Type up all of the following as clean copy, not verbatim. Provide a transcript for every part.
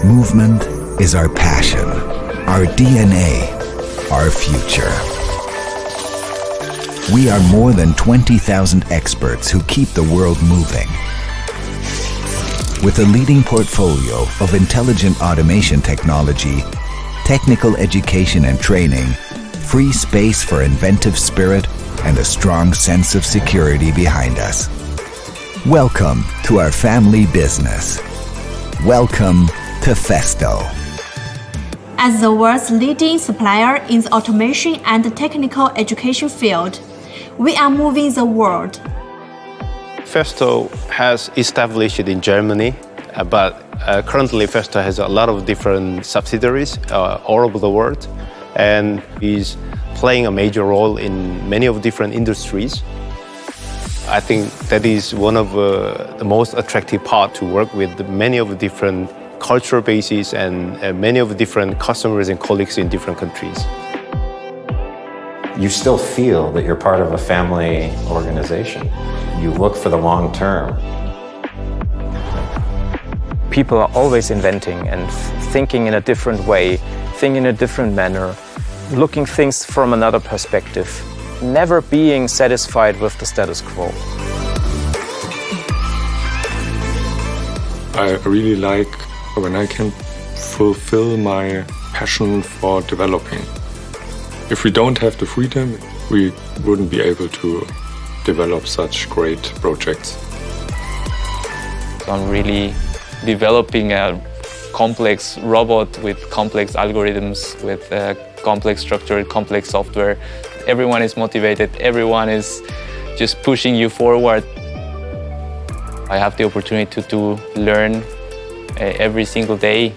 Movement is our passion, our DNA, our future. We are more than 20,000 experts who keep the world moving. With a leading portfolio of intelligent automation technology, technical education and training, free space for inventive spirit, and a strong sense of security behind us. Welcome to our family business. Welcome to Festo. As the world's leading supplier in the automation and technical education field, we are moving the world. Festo has established in Germany, but currently Festo has a lot of different subsidiaries all over the world, and is playing a major role in many of different industries. I think that is one of the most attractive part to work with many of the different cultural bases and many of the different customers and colleagues in different countries. You still feel that you're part of a family organization. You look for the long term. People are always inventing and thinking in a different way, thinking in a different manner, looking things from another perspective, never being satisfied with the status quo. I really like when I can fulfill my passion for developing. If we don't have the freedom, we wouldn't be able to develop such great projects. So I'm really developing a complex robot with complex algorithms, with complex structure, complex software. Everyone is motivated, everyone is just pushing you forward. I have the opportunity to learn every single day.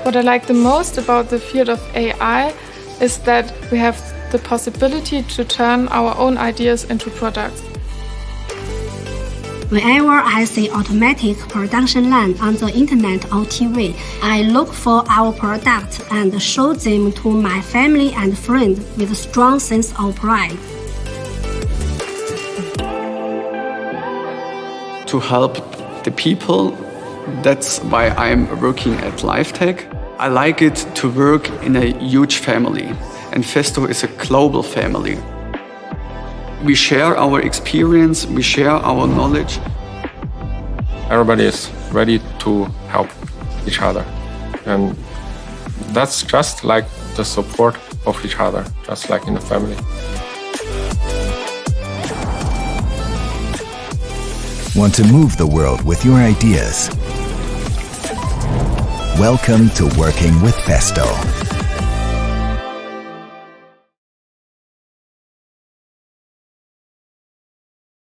What I like the most about the field of AI is that we have the possibility to turn our own ideas into products. Whenever I see automatic production line on the internet or TV, I look for our products and show them to my family and friends with a strong sense of pride. To help the people, that's why I'm working at Lifetec. I like it to work in a huge family, and Festo is a global family. We share our experience, we share our knowledge. Everybody is ready to help each other. And that's just like the support of each other, just like in a family. Want to move the world with your ideas? Welcome to Working with Festo.